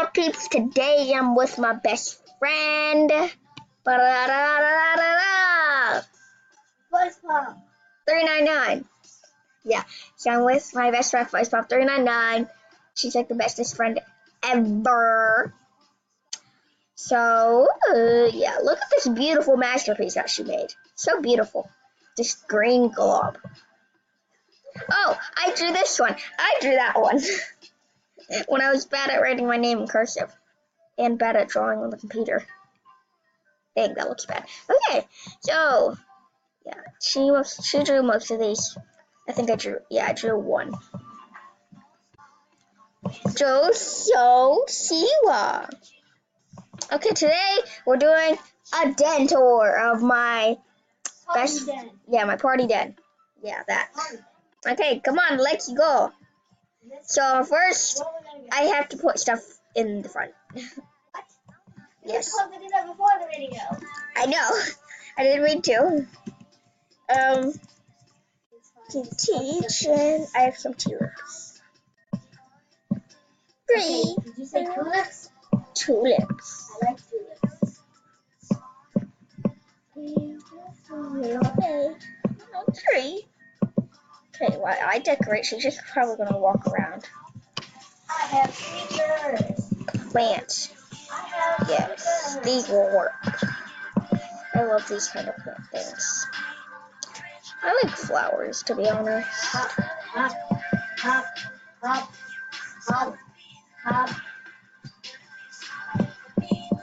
up, peeps? Today I'm with my best friend. fuzzpop399. Yeah, so I'm with my best friend, fuzzpop399. She's like the bestest friend ever. So, yeah, look at this beautiful masterpiece that she made. So beautiful. This green glob. Oh, I drew this one. I drew that one. When I was bad at writing my name in cursive. And bad at drawing on the computer. Dang, that looks bad. Okay, so, yeah, she drew most of these. I think I drew one. So Siwa. Okay, today we're doing a den tour of my my party den. Yeah, that. Okay, come on, let's go. So first, I have to put stuff in the front. Yes. I did that before the video. I know. I didn't mean to. Teach, and I have some tulips. Okay, did you say tulips? Tulips. I like tulips. Tree. Okay, well, I decorate. She's just probably gonna walk around. I have creatures. Plants. Yes, these will work. I love these kind of plant things. I like flowers, to be honest. Hop, hop, hop, hop, hop, hop.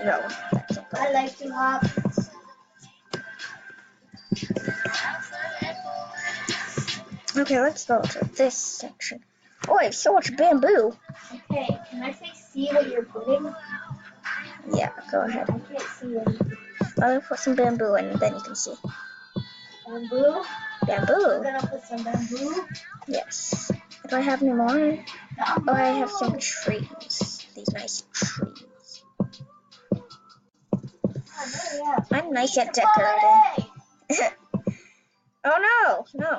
No, that's not I like to hop. Okay, let's go to this section. Oh, I have so much bamboo. Okay, can I see what you're putting? Yeah, go ahead. I can't see anything. Let me put some bamboo in, and then you can see. Bamboo? Bamboo? I'm gonna put some bamboo. Yes. Do I have any more? Oh, I have some trees. These nice trees. I'm nice at decorating. Oh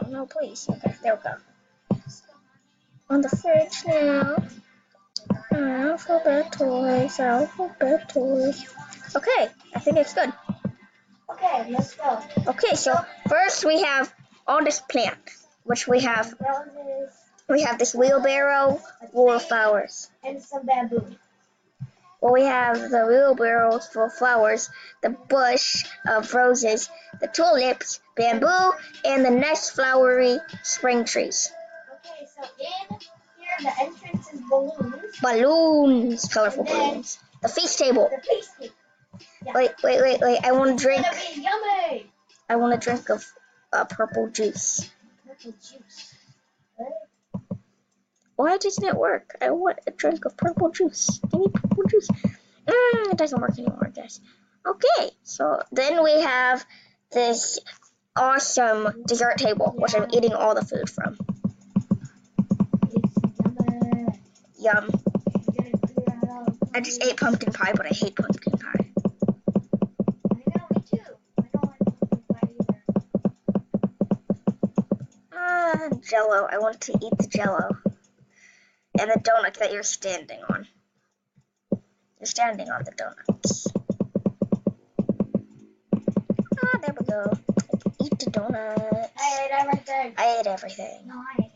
no, please. Okay, there we go. On the fridge now. Alphabet toys. Okay, I think it's good. Okay, let's go. Okay, so first we have all this plant, which we have this wheelbarrow full of flowers. And some bamboo. Well, we have the wheelbarrow full of flowers, the bush of roses, the tulips, bamboo, and the nice flowery spring trees. Okay, so in here the entrance is balloons. Balloons, colorful balloons. The feast table. The feast table. Yeah. Wait. I want to drink. It's gonna be yummy. I want a drink of purple juice. Purple juice. What? Why doesn't it work? I want a drink of purple juice. Give me purple juice. It doesn't work anymore, I guess. Okay, so then we have this awesome dessert table, which I'm eating all the food from. Yum. I just ate pumpkin pie, but I hate pumpkin pie. I know, me too. I don't like pumpkin pie either. Jello. I want to eat the jello. And the donut that you're standing on. You're standing on the donuts. There we go. Eat the donut. I ate everything. I ate everything. No, I ate everything.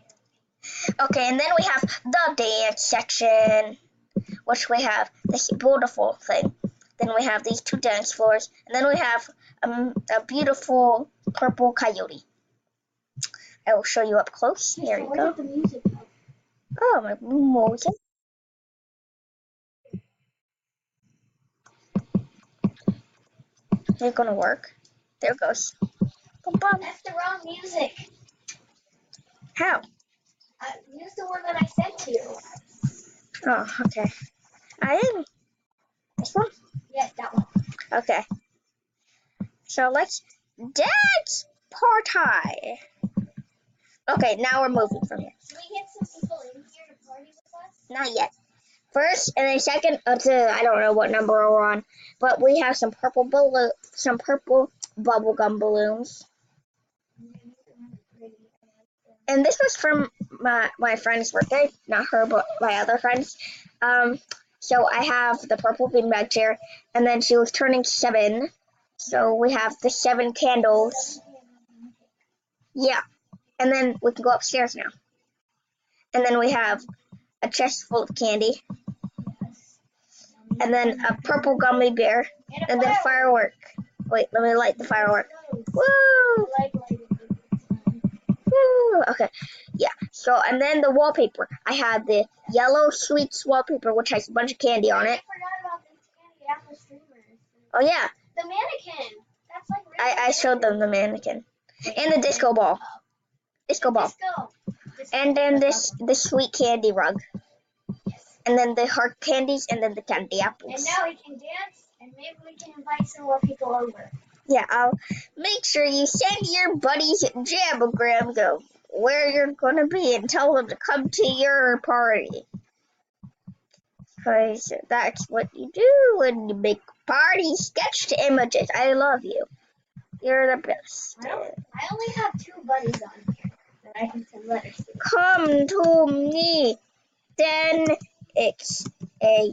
Okay, and then we have the dance section, which we have this beautiful thing. Then we have these two dance floors, and then we have a beautiful purple coyote. I will show you up close. There you go. The music. Oh, my music. Is it gonna work? There it goes. That's the wrong music. How? Use the one that I sent to you. Oh, okay. I didn't. This one? Yes, that one. Okay. So let's dance party. Okay, now we're moving from here. Can we get some people in here to party with us? Not yet. First and then second up to I don't know what number we're on, but we have some purple bubblegum balloons. And this was from my friend's birthday, not her, but my other friends. So I have the purple beanbag chair, and then she was turning 7. So we have the 7 candles. Yeah, and then we can go upstairs now. And then we have a chest full of candy, and then a purple gummy bear, and then firework. Wait, let me light the firework. Woo! Woo! Okay, yeah. So, and then the wallpaper. I had the yellow sweets wallpaper, which has a bunch of candy on it. I forgot about the candy and the streamers. Oh yeah, The mannequin. That's like really I showed them the mannequin and the disco ball. Disco ball. Disco. And then the sweet candy rug. Yes. And then the heart candies, and then the candy apples. And now we can dance, and maybe we can invite some more people over. Yeah, I'll make sure you send your buddies jamograms of where you're gonna be and tell them to come to your party. Because that's what you do when you make party sketched images. I love you. You're the best. I only have 2 buddies on here that I can send letters to. Come to me. Then it's a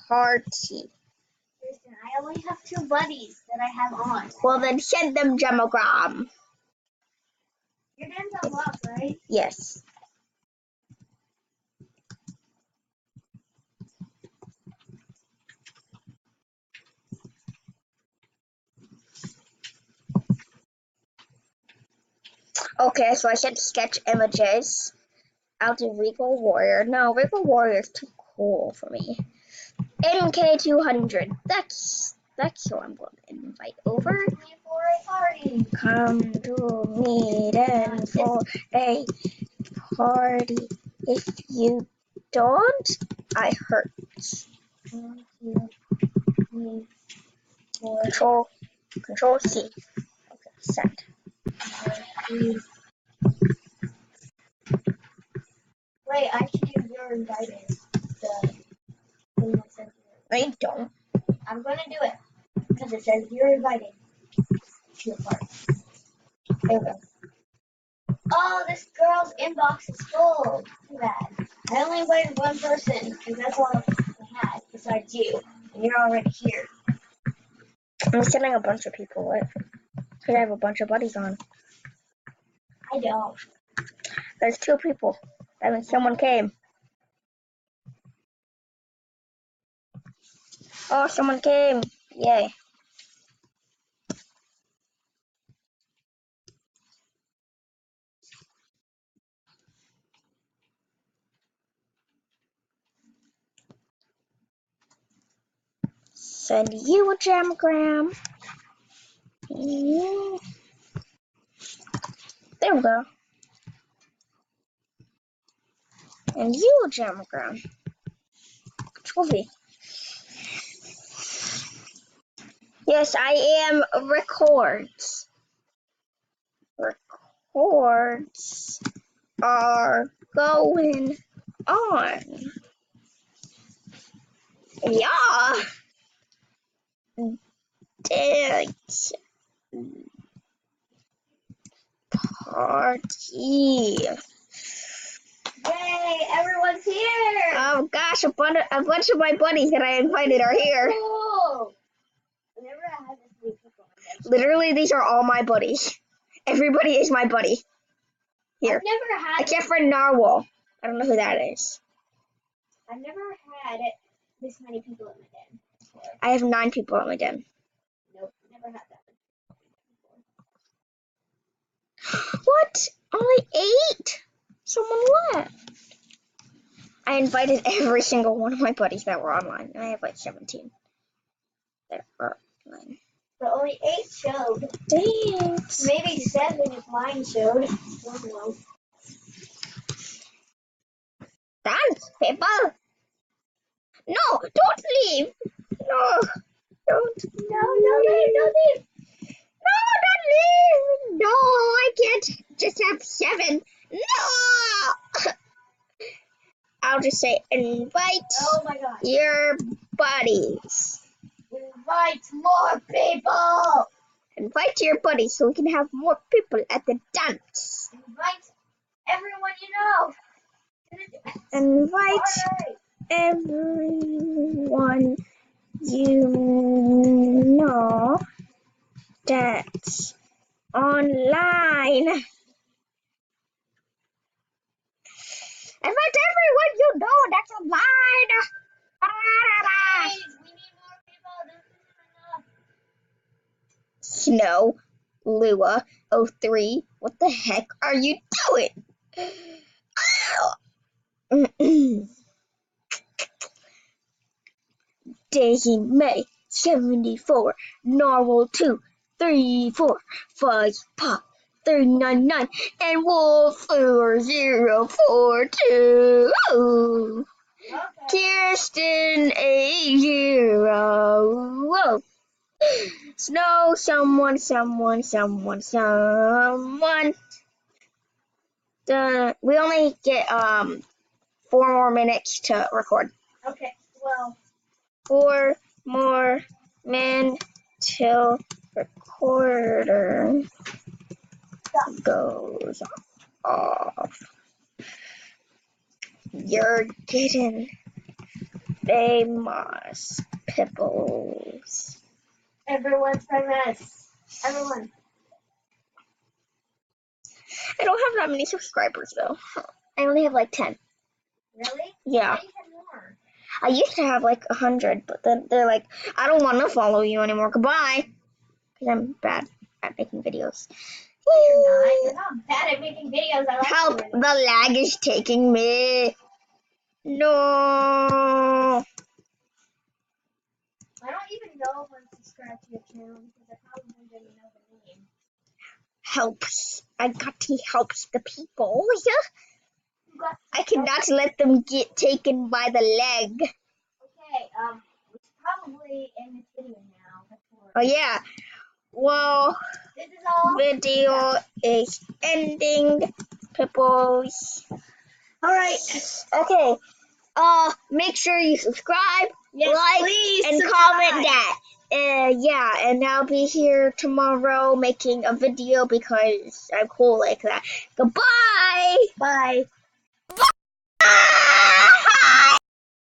party. Listen, I only have 2 buddies that I have on. Well, then send them gemogram. Your name's unlocked, right? Yes. Okay, so I sent sketch images out to Regal Warrior. No, Regal Warrior is too cool for me. MK200. That's who I'm going to invite over. Me for a party. Come to me then for a party. If you don't, I hurt. Come to me for Control C. Okay, send. party. Wait, I should use your invited. The thing that says No, you don't. I'm gonna do it because it says you're invited to a party. There we go. Oh, this girl's inbox is full. Too bad. I only invited one person because that's all I had besides you, and you're already here. I'm sending a bunch of people. What? Because I have a bunch of buddies on. I don't. There's 2 people. That means someone came. Oh, someone came. Yay. Send you a jamgram. There we go. And you a jamgram. Control V. Yes, I am records. Records are going on. Yeah. Dance party. Yay! Everyone's here. Oh gosh, a bunch of my buddies that I invited are here. Cool. I never had this many people. Literally, these are all my buddies. Everybody is my buddy. Here. I've never had. Except for Narwhal. I don't know who that is. I've never had this many people in my den before. I have 9 people at my den. Nope, never had that before. What? Only 8? Someone left. I invited every single one of my buddies that were online. And I have like 17 that are online. But only 8 showed. Thanks. Maybe 7 if mine showed. Don't know. Dance, people. No, don't leave. No, don't. No, don't leave. No, don't leave. No, I can't just have 7. No. I'll just say invite Oh my god. your buddies. Invite more people. Invite your buddies so we can have more people at the dance. Invite everyone you know. Invite Alright. everyone you know that's online. And that's everyone you know that's online. Guys, we need more people. This isn't enough. Snow, Lua, 03, what the heck are you doing? Daisy May, 74, Narwhal 2, 3, 4, fuzzpop399, and Wolf 4042. Okay. Kirsten 80. Whoa. Snow, someone. We only get 4 more minutes to record. Okay. Well. 4 more men till recorder goes off. You're getting famous, Pipples. Everyone's famous. Everyone. I don't have that many subscribers though. I only have like 10. Really? Yeah. I think you had more. I used to have like 100, but then they're like, I don't want to follow you anymore. Goodbye. Because I'm bad at making videos. You're not bad at making videos. I like Help! you. The lag is taking me. No. I don't even know if I'm subscribed to your channel because I probably didn't know the name. Helps. I got to help the people. You got I cannot let them get taken by the leg. Okay, we should probably end this video now. Oh yeah. Well, This is all. video is ending. Peoples. Alright. Okay. Make sure you subscribe, Yes, like, please and subscribe. comment that. Yeah, and I'll be here tomorrow making a video because I'm cool like that. Goodbye. Bye.